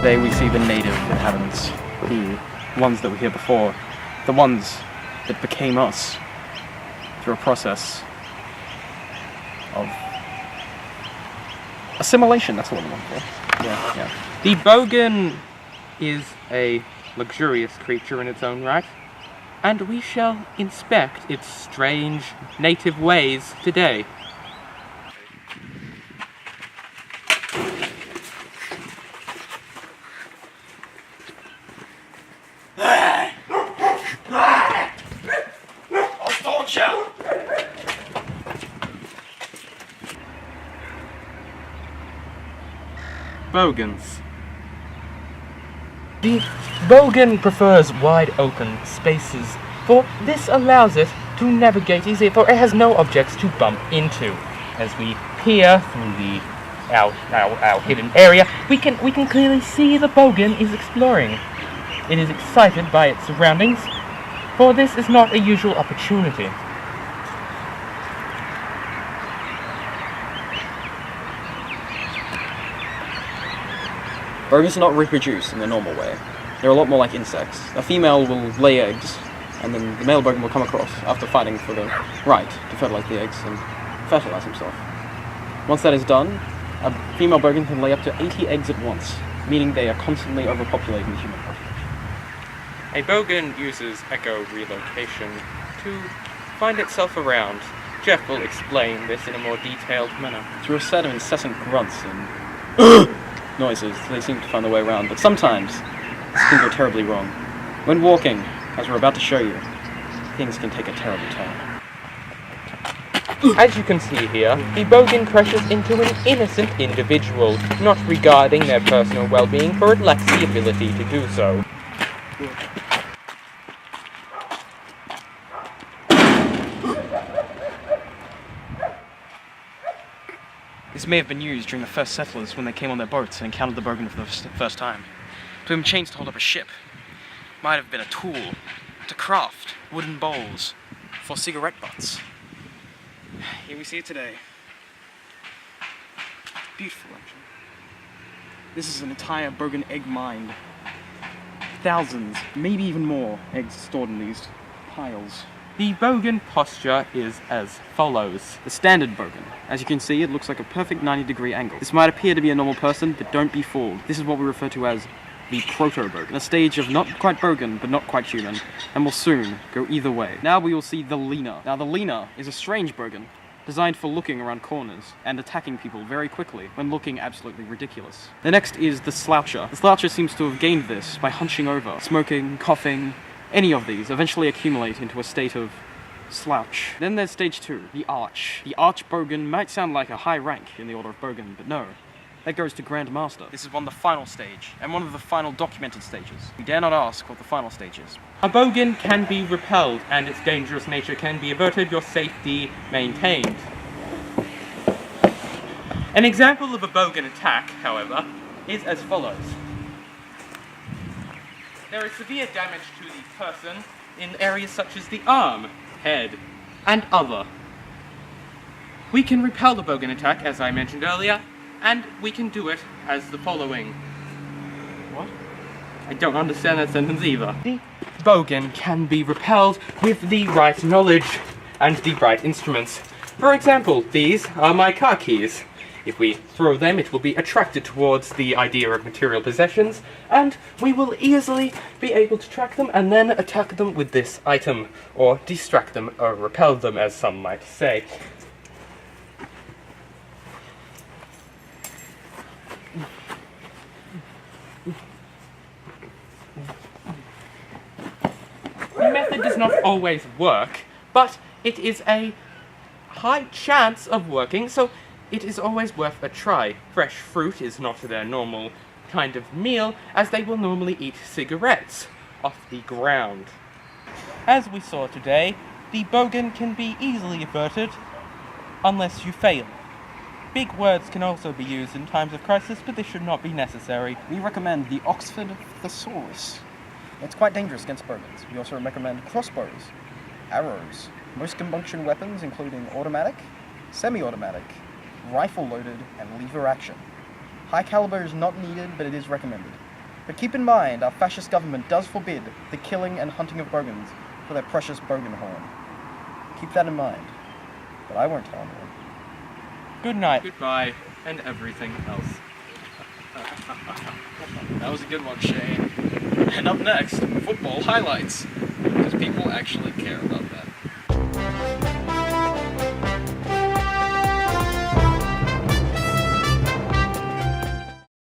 Today we see the native inhabitants, the ones that were here before, the ones that became us through a process of assimilation. That's what I'm looking for. Yeah. The Bogan is a luxurious creature in its own right, and we shall inspect its strange native ways today. Bogans. The Bogan prefers wide open spaces, for this allows it to navigate easily, for it has no objects to bump into. As we peer through our hidden area, we can clearly see the Bogan is exploring. It is excited by its surroundings, for this is not a usual opportunity. Bogans do not reproduce in the normal way. They're a lot more like insects. A female will lay eggs, and then the male Bogan will come across after fighting for the right to fertilize the eggs and fertilize himself. Once that is done, a female Bogan can lay up to 80 eggs at once, meaning they are constantly overpopulating the human population. A Bogan uses echo-relocation to find itself around. Geoff will explain this in a more detailed manner. Through a set of incessant grunts and noises, they seem to find their way around, but sometimes this can go terribly wrong. When walking, as we're about to show you, things can take a terrible turn. As you can see here, the Bogan crashes into an innocent individual, not regarding their personal well-being, for it lacks the ability to do so. This may have been used during the first settlers when they came on their boats and encountered the Bogan for the first time. To him, chains to hold up a ship. Might have been a tool to craft wooden bowls for cigarette butts. Here we see it today. Beautiful, actually. This is an entire Bogan egg mine. Thousands, maybe even more, eggs stored in these piles. The Bogan posture is as follows. The standard Bogan. As you can see, it looks like a perfect 90-degree angle. This might appear to be a normal person, but don't be fooled. This is what we refer to as the proto-Bogan, a stage of not quite Bogan, but not quite human, and will soon go either way. Now we will see the leaner. Now the leaner is a strange Bogan, designed for looking around corners and attacking people very quickly when looking absolutely ridiculous. The next is the sloucher. The sloucher seems to have gained this by hunching over, smoking, coughing. Any of these eventually accumulate into a state of slouch. Then there's stage 2, the arch. The arch Bogan might sound like a high rank in the order of Bogan, but no. That goes to Grand Master. This is the final stage, and one of the final documented stages. We dare not ask what the final stage is. A Bogan can be repelled, and its dangerous nature can be averted, your safety maintained. An example of a Bogan attack, however, is as follows. There is severe damage to the person in areas such as the arm, head, and other. We can repel the Bogan attack, as I mentioned earlier, and we can do it as the following. What? I don't understand that sentence either. The Bogan can be repelled with the right knowledge and the right instruments. For example, these are my car keys. If we throw them, it will be attracted towards the idea of material possessions, and we will easily be able to track them and then attack them with this item, or distract them, or repel them, as some might say. The method does not always work, but it is a high chance of working, so it is always worth a try. Fresh fruit is not their normal kind of meal, as they will normally eat cigarettes off the ground. As we saw today, the Bogan can be easily averted unless you fail. Big words can also be used in times of crisis, but this should not be necessary. We recommend the Oxford Thesaurus. It's quite dangerous against Bogans. We also recommend crossbows, arrows, most combustion weapons including automatic, semi-automatic, rifle-loaded, and lever action. High caliber is not needed, but it is recommended. But keep in mind, our fascist government does forbid the killing and hunting of Bogans for their precious Bogan horn. Keep that in mind. But I won't harm you. Good night. Goodbye, and everything else. That was a good one, Shane. And up next, football highlights. Because people actually care about that.